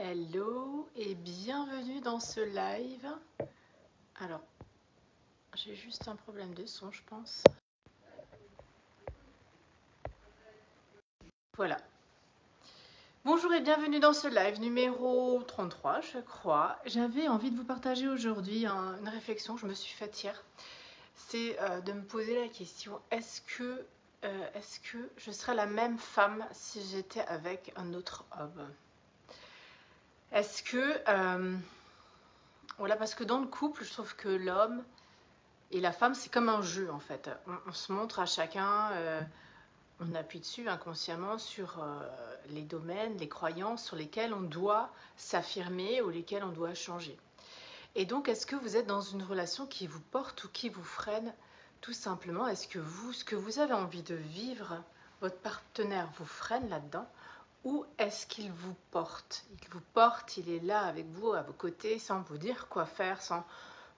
Hello et bienvenue dans ce live. Alors, j'ai juste un problème de son, je pense. Voilà. Bonjour et bienvenue dans ce live numéro 33, je crois. J'avais envie de vous partager aujourd'hui une réflexion que je me suis faite hier. C'est de me poser la question, est-ce que je serais la même femme si j'étais avec un autre homme? Est-ce que... voilà, parce que dans le couple, je trouve que l'homme et la femme, c'est comme un jeu en fait. On se montre à chacun, on appuie dessus inconsciemment sur les domaines, les croyances sur lesquelles on doit s'affirmer ou lesquelles on doit changer. Et donc, est-ce que vous êtes dans une relation qui vous porte ou qui vous freine? Tout simplement, est-ce que vous, ce que vous avez envie de vivre, votre partenaire vous freine là-dedans? Ou est-ce qu'il vous porte? Il vous porte, il est là avec vous, à vos côtés, sans vous dire quoi faire, sans...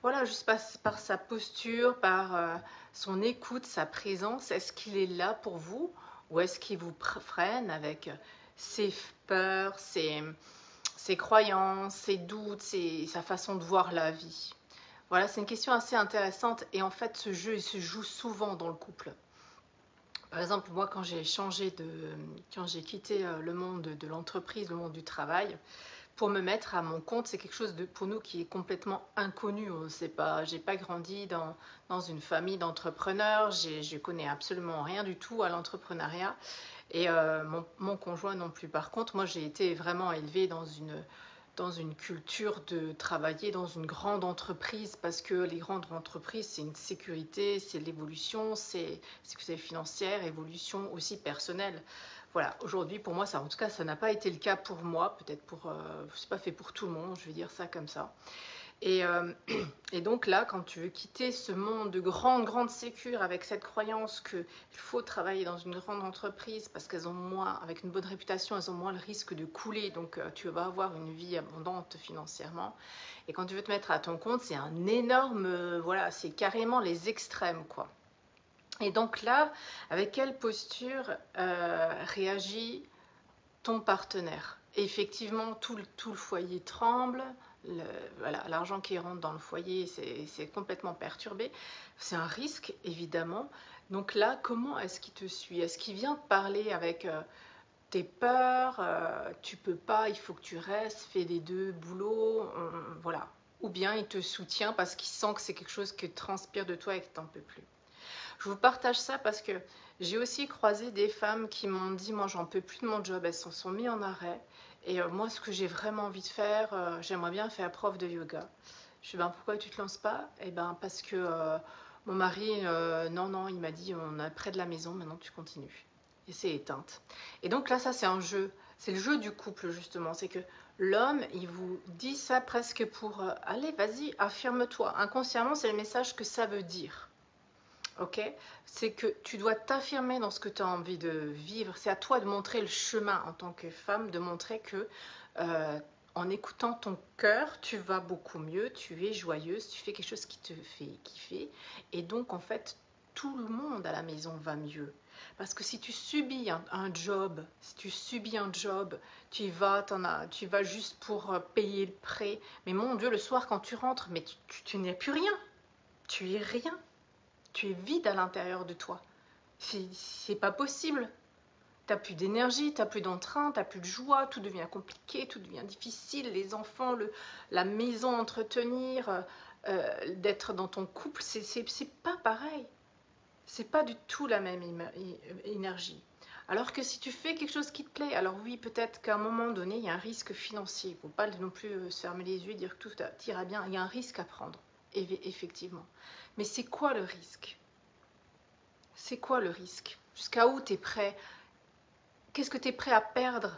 Voilà, juste par sa posture, par son écoute, sa présence. Est-ce qu'il est là pour vous? Ou est-ce qu'il vous freine avec ses peurs, ses croyances, ses doutes, sa façon de voir la vie? Voilà, c'est une question assez intéressante. Et en fait, ce jeu, il se joue souvent dans le couple. Par exemple, moi, quand j'ai quitté le monde de l'entreprise, le monde du travail, pour me mettre à mon compte, c'est quelque chose pour nous qui est complètement inconnu. On ne sait pas, j'ai pas grandi dans une famille d'entrepreneurs, je connais absolument rien du tout à l'entrepreneuriat. Et mon conjoint non plus. Par contre, moi, j'ai été vraiment élevée dans une culture de travailler dans une grande entreprise, parce que les grandes entreprises, c'est une sécurité, c'est l'évolution, c'est sécurité financière, évolution aussi personnelle. Voilà, aujourd'hui pour moi, ça, en tout cas, ça n'a pas été le cas pour moi, peut-être c'est pas fait pour tout le monde, je vais dire ça comme ça. Et donc là, quand tu veux quitter ce monde de grande sécure avec cette croyance qu'il faut travailler dans une grande entreprise parce qu'elles ont moins, avec une bonne réputation, elles ont moins le risque de couler, donc tu vas avoir une vie abondante financièrement. Et quand tu veux te mettre à ton compte, c'est un énorme, voilà, c'est carrément les extrêmes, quoi. Et donc là, avec quelle posture réagit ton partenaire? Effectivement, tout le foyer tremble. Voilà, l'argent qui rentre dans le foyer, c'est complètement perturbé. C'est un risque, évidemment. Donc là, comment est-ce qu'il te suit? Est-ce qu'il vient te parler avec tes peurs? Tu peux pas, il faut que tu restes, fais les deux boulots, voilà. Ou bien il te soutient parce qu'il sent que c'est quelque chose qui transpire de toi et que tu n'en peux plus. Je vous partage ça parce que j'ai aussi croisé des femmes qui m'ont dit, moi j'en peux plus de mon job, elles se sont mises en arrêt. Et moi, ce que j'ai vraiment envie de faire, j'aimerais bien faire prof de yoga. Je dis, ben, pourquoi tu te lances pas? Eh ben, parce que mon mari, non, il m'a dit, on est près de la maison, maintenant tu continues. Et c'est éteinte. Et donc là, ça c'est un jeu. C'est le jeu du couple, justement. C'est que l'homme, il vous dit ça presque pour, allez, vas-y, affirme-toi. Inconsciemment, c'est le message que ça veut dire. Ok, c'est que tu dois t'affirmer dans ce que tu as envie de vivre. C'est à toi de montrer le chemin en tant que femme, de montrer que en écoutant ton cœur, tu vas beaucoup mieux, tu es joyeuse, tu fais quelque chose qui te fait kiffer. Et donc, en fait, tout le monde à la maison va mieux. Parce que si tu subis un job, tu vas juste pour payer le prêt. Mais mon Dieu, le soir quand tu rentres, mais tu n'es plus rien. Tu es rien. Tu es vide à l'intérieur de toi. C'est pas possible. T'as plus d'énergie, t'as plus d'entrain, t'as plus de joie, tout devient compliqué, tout devient difficile, les enfants, la maison à entretenir, d'être dans ton couple, c'est pas pareil. C'est pas du tout la même énergie. Alors que si tu fais quelque chose qui te plaît, alors oui, peut-être qu'à un moment donné, il y a un risque financier. Il ne faut pas non plus se fermer les yeux et dire que tout ira bien. Il y a un risque à prendre, effectivement. Mais c'est quoi le risque? C'est quoi le risque? Jusqu'à où tu es prêt? Qu'est-ce que tu es prêt à perdre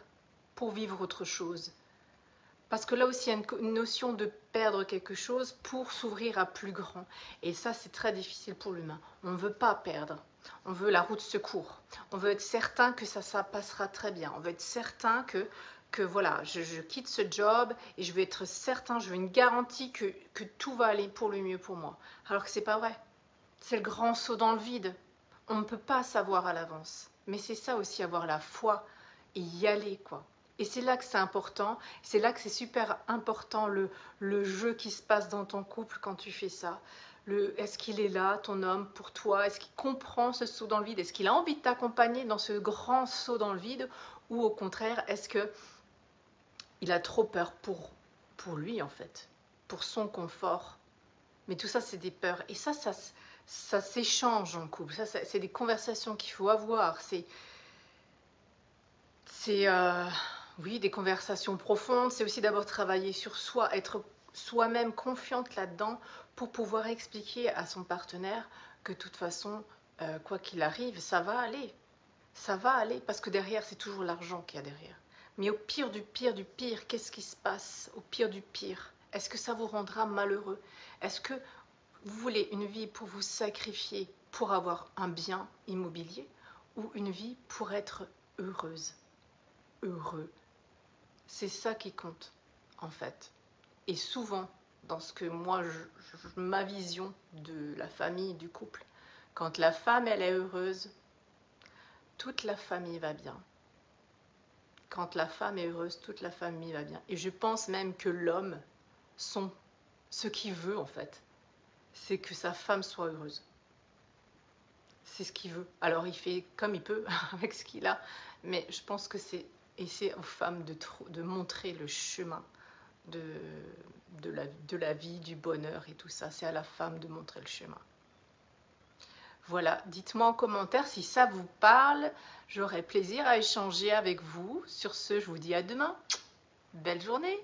pour vivre autre chose? Parce que là aussi, il y a une notion de perdre quelque chose pour s'ouvrir à plus grand. Et ça, c'est très difficile pour l'humain. On ne veut pas perdre. On veut la route secours. On veut être certain que ça passera très bien. On veut être certain que voilà, je quitte ce job et je veux être certain, je veux une garantie que tout va aller pour le mieux pour moi. Alors que c'est pas vrai. C'est le grand saut dans le vide. On ne peut pas savoir à l'avance. Mais c'est ça aussi, avoir la foi et y aller, quoi. Et c'est là que c'est important, c'est là que c'est super important le jeu qui se passe dans ton couple quand tu fais ça. Est-ce qu'il est là, ton homme, pour toi? Est-ce qu'il comprend ce saut dans le vide? Est-ce qu'il a envie de t'accompagner dans ce grand saut dans le vide? Ou au contraire, est-ce qu'il a trop peur pour lui en fait, pour son confort? Mais tout ça, c'est des peurs. Et ça s'échange en couple. Ça, c'est des conversations qu'il faut avoir. C'est oui, des conversations profondes. C'est aussi d'abord travailler sur soi, être soi-même confiante là-dedans pour pouvoir expliquer à son partenaire que de toute façon, quoi qu'il arrive, ça va aller. Ça va aller parce que derrière, c'est toujours l'argent qu'il y a derrière. Mais au pire du pire du pire, qu'est-ce qui se passe? Au pire du pire, est-ce que ça vous rendra malheureux? Est-ce que vous voulez une vie pour vous sacrifier pour avoir un bien immobilier ou une vie pour être heureuse? Heureux. C'est ça qui compte, en fait. Et souvent, dans ce que moi, ma vision de la famille, du couple, quand la femme, elle est heureuse, toute la famille va bien. Quand la femme est heureuse, toute la famille va bien. Et je pense même que l'homme, ce qu'il veut, en fait, c'est que sa femme soit heureuse. C'est ce qu'il veut. Alors, il fait comme il peut avec ce qu'il a, mais je pense que c'est aux femmes de montrer le chemin de la vie, du bonheur et tout ça. C'est à la femme de montrer le chemin. Voilà, dites-moi en commentaire si ça vous parle. J'aurai plaisir à échanger avec vous. Sur ce, je vous dis à demain. Belle journée!